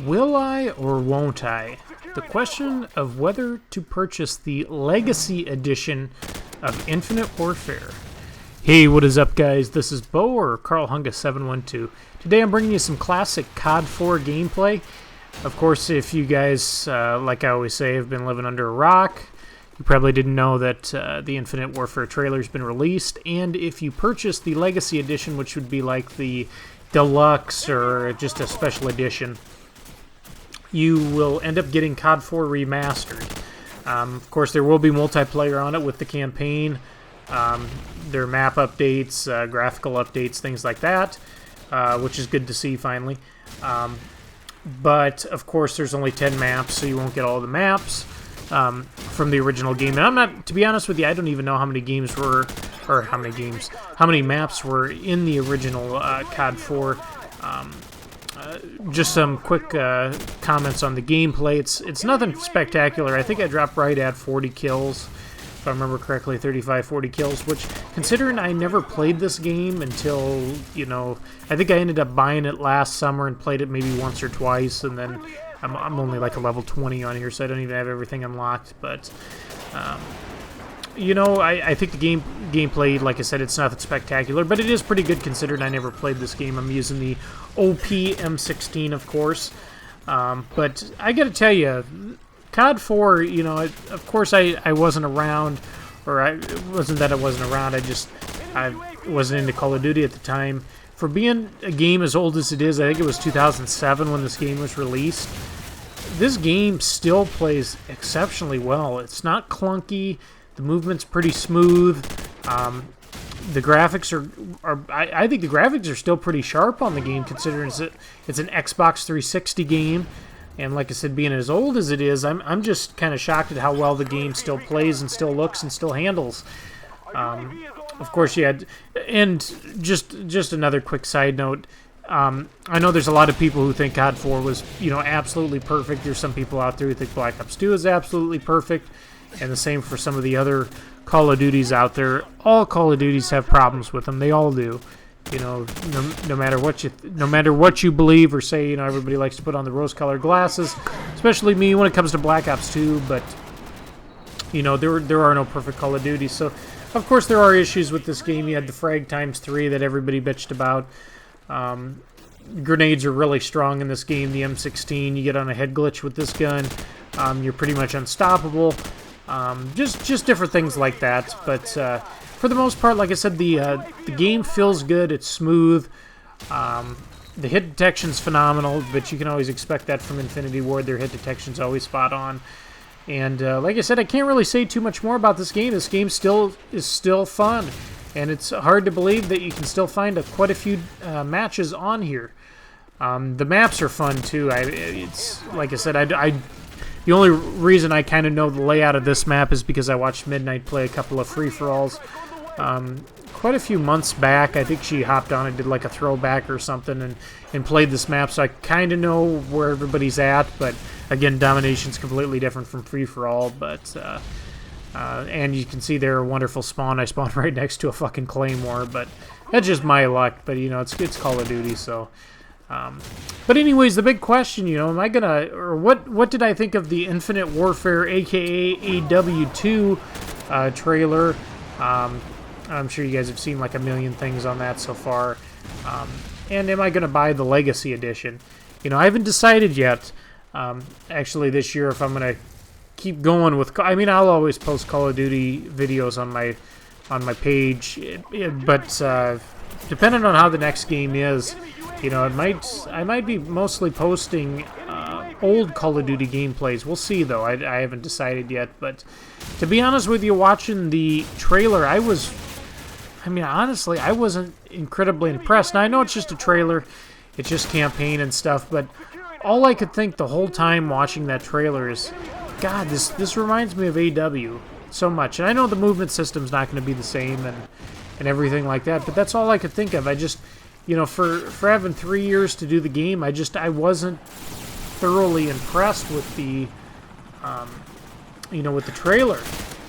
Will I or won't I? The question of whether to purchase the Legacy Edition of Infinite Warfare. Hey, what is up, guys? This is Bo, or Carl Hunga 712. Today I'm bringing you some classic COD 4 gameplay. Of course, if you guys, like I always say, have been living under a rock, you probably didn't know that the Infinite Warfare trailer's been released, and if you purchase the Legacy Edition, which would be like the Deluxe or just a special edition, you will end up getting COD 4 Remastered. Of course, there will be multiplayer on it with the campaign, their map updates, graphical updates, things like that, which is good to see finally. But, of course, there's only 10 maps, so you won't get all the maps from the original game. And I'm not, to be honest with you, I don't even know how many games were, or how many maps were in the original COD 4. Just some quick comments on the gameplay. It's nothing spectacular. I think I dropped right at 40 kills, if I remember correctly, 35, 40 kills, which, considering I never played this game until, you know, I think I ended up buying it last summer and played it maybe once or twice, and then I'm only like a level 20 on here, so I don't even have everything unlocked, but you know, I think the gameplay, like I said, it's nothing spectacular, but it is pretty good considering I never played this game. I'm using the OP M16, of course. But I gotta tell you, COD 4, you know, of course I wasn't around, or it wasn't that I wasn't around, I wasn't into Call of Duty at the time. For being a game as old as it is, I think it was 2007 when this game was released, this game still plays exceptionally well. It's not clunky. The movement's pretty smooth. The graphics are I think the graphics are still pretty sharp on the game, considering it's an Xbox 360 game. And like I said, being as old as it is, I'm just kind of shocked at how well the game still plays and still looks and still handles. Of course, you had, and just another quick side note. I know there's a lot of people who think COD 4 was, you know, absolutely perfect. There's some people out there who think Black Ops 2 is absolutely perfect. And the same for some of the other Call of Duties out there. All Call of Duties have problems with them. They all do. You know, no matter what you believe or say, you know, everybody likes to put on the rose-colored glasses, especially me when it comes to Black Ops 2. But you know, there are no perfect Call of Duties. So, of course, there are issues with this game. You had the frag ×3 that everybody bitched about. Grenades are really strong in this game. The M16, you get on a head glitch with this gun, you're pretty much unstoppable. Just different things like that, but for the most part, like I said, the game feels good. It's smooth. The hit detection's phenomenal, but you can always expect that from Infinity Ward. Their hit detection's always spot on. And like I said, I can't really say too much more about this game. This game is still fun, and it's hard to believe that you can still find quite a few matches on here. The maps are fun too. It's like I said, the only reason I kind of know the layout of this map is because I watched Midnight play a couple of free-for-alls quite a few months back. I think she hopped on and did like a throwback or something and played this map, so I kind of know where everybody's at. But again, Domination's completely different from free-for-all. But and you can see there a wonderful spawn. I spawned right next to a fucking Claymore, but that's just my luck. But you know, it's Call of Duty, so. But anyways, the big question, you know, am I gonna, or what did I think of the Infinite Warfare, aka AW2 trailer? I'm sure you guys have seen like a million things on that so far. And am I gonna buy the Legacy Edition? You know, I haven't decided yet. Actually, this year, if I'm gonna keep going with, I mean, I'll always post Call of Duty videos on my page, but depending on how the next game is. You know, I might be mostly posting old Call of Duty gameplays. We'll see, though. I haven't decided yet. But to be honest with you, watching the trailer, honestly, I wasn't incredibly impressed. Now, I know it's just a trailer. It's just campaign and stuff. But all I could think the whole time watching that trailer is, God, this reminds me of AW so much. And I know the movement system's not going to be the same and everything like that. But that's all I could think of. You know, for having 3 years to do the game, I wasn't thoroughly impressed with the, you know, with the trailer.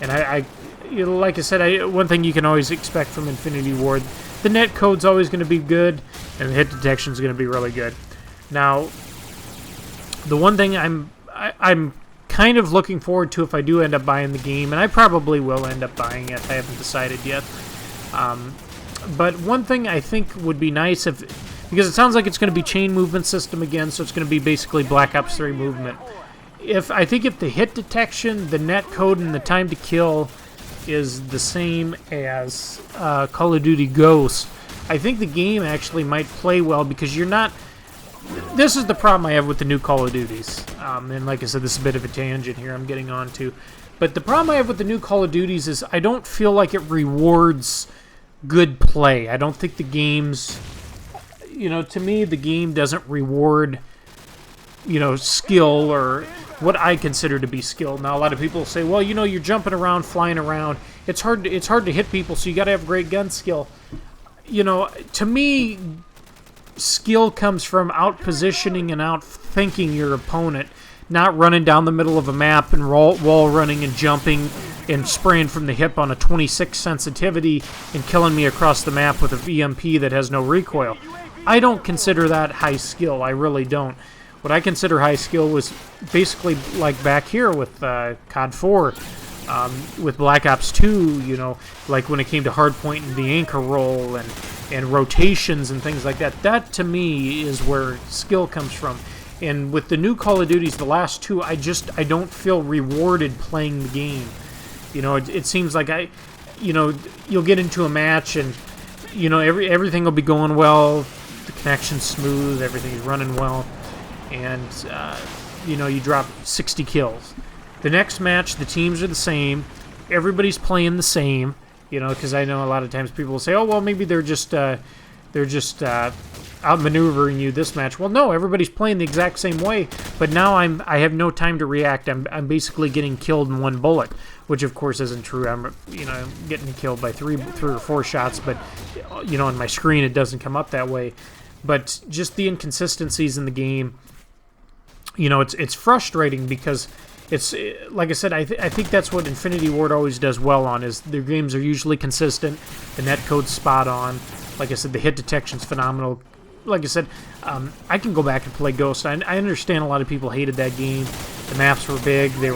And you know, like I said, one thing you can always expect from Infinity Ward, the net code's always going to be good, and the hit detection's going to be really good. Now, The one thing I'm kind of looking forward to if I do end up buying the game, and I probably will end up buying it. I haven't decided yet. But one thing I think would be nice because it sounds like it's going to be chain movement system again, so it's going to be basically Black Ops 3 movement. I think if the hit detection, the net code, and the time to kill is the same as Call of Duty Ghosts, I think the game actually might play well because you're not... This is the problem I have with the new Call of Duties. And like I said, this is a bit of a tangent here I'm getting onto. But the problem I have with the new Call of Duties is I don't feel like it rewards good play. I don't think the game's... to me, the game doesn't reward, skill or what I consider to be skill. Now, a lot of people say, well, you're jumping around, flying around. It's hard to hit people, so you got to have great gun skill. To me, skill comes from out-positioning and out-thinking your opponent, not running down the middle of a map and wall running and jumping and spraying from the hip on a 26 sensitivity and killing me across the map with a EMP that has no recoil. I don't consider that high skill. I really don't. What I consider high skill was basically like back here with COD 4, with Black Ops 2, like when it came to hardpoint and the anchor roll and rotations and things like that. That, to me, is where skill comes from. And with the new Call of Duties, the last two, I don't feel rewarded playing the game. It seems like you'll get into a match and, everything will be going well, the connection's smooth, everything's running well, and, you drop 60 kills. The next match, the teams are the same, everybody's playing the same, because I know a lot of times people will say, oh, well, maybe they're just outmaneuvering you this match. Well, no, everybody's playing the exact same way, but now I have no time to react. I'm basically getting killed in one bullet, which of course isn't true. I'm getting killed by three or four shots, but on my screen it doesn't come up that way. But just the inconsistencies in the game, it's frustrating because it's like I said, I think that's what Infinity Ward always does well on, is their games are usually consistent, the netcode's spot on. Like I said, the hit detection's phenomenal. Like I said, I can go back and play Ghost. I understand a lot of people hated that game. The maps were big. They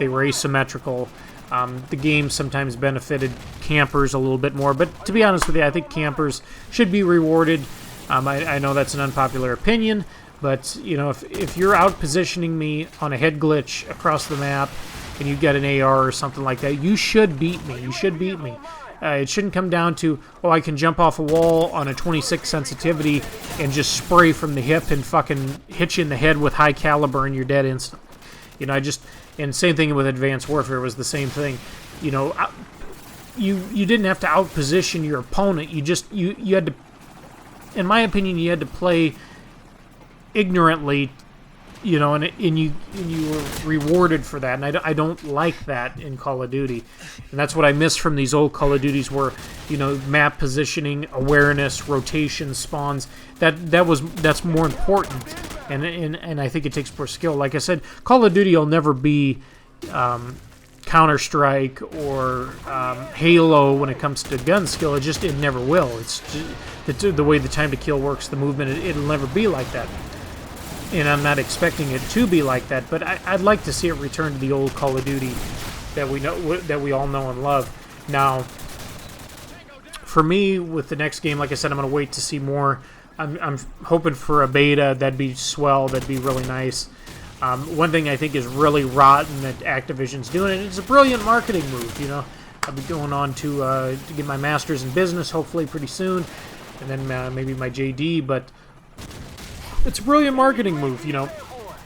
were asymmetrical. The game sometimes benefited campers a little bit more. But to be honest with you, I think campers should be rewarded. I know that's an unpopular opinion, but if you're out positioning me on a head glitch across the map and you get an AR or something like that, you should beat me. You should beat me. It shouldn't come down to, oh, I can jump off a wall on a 26 sensitivity and just spray from the hip and fucking hit you in the head with high caliber and you're dead instantly. And same thing with Advanced Warfare was the same thing. You didn't have to outposition your opponent. You had to, in my opinion, you had to play ignorantly, and you were rewarded for that, and I don't like that in Call of Duty, and that's what I miss from these old Call of Duties, where map positioning, awareness, rotation, spawns, that's more important, and I think it takes more skill. Like I said, Call of Duty will never be Counter-Strike or Halo when it comes to gun skill. It never will. It's just the way the time to kill works, the movement, it'll never be like that. And I'm not expecting it to be like that, but I'd like to see it return to the old Call of Duty that we all know and love. Now, for me, with the next game, like I said, I'm going to wait to see more. I'm hoping for a beta. That'd be swell. That'd be really nice. One thing I think is really rotten that Activision's doing, and it's a brilliant marketing move. I'll be going on to get my master's in business hopefully pretty soon, and then maybe my JD, but it's a brilliant marketing move.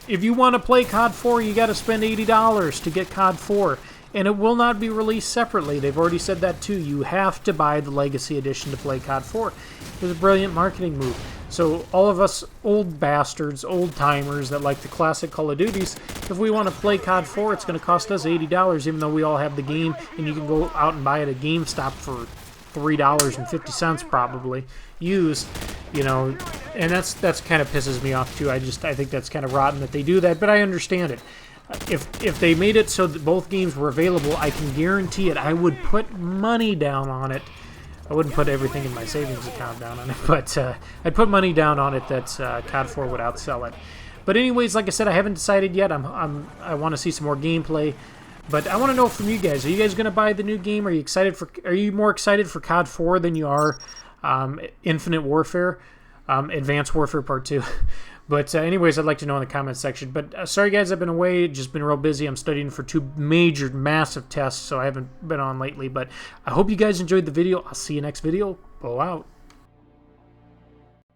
If you want to play COD 4, you got to spend $80 to get COD 4, and it will not be released separately. They've already said that too. You have to buy the Legacy Edition to play COD 4. It was a brilliant marketing move. So all of us old bastards, old timers that like the classic Call of Duties, if we want to play COD 4, it's going to cost us $80, even though we all have the game, and you can go out and buy it at GameStop for $3.50 probably used, and that's kind of pisses me off too. I think that's kind of rotten that they do that, but I understand it. If they made it so that both games were available, I can guarantee it. I would put money down on it. I wouldn't put everything in my savings account down on it, but I'd put money down on it that COD 4 would outsell it. But anyways, like I said, I haven't decided yet. I want to see some more gameplay. But I want to know from you guys, are you guys going to buy the new game? Are you more excited for COD 4 than you are Infinite Warfare, Advanced Warfare Part 2? But anyways, I'd like to know in the comments section. But sorry guys, I've been away, just been real busy. I'm studying for 2 major, massive tests, so I haven't been on lately. But I hope you guys enjoyed the video. I'll see you next video. Blow out.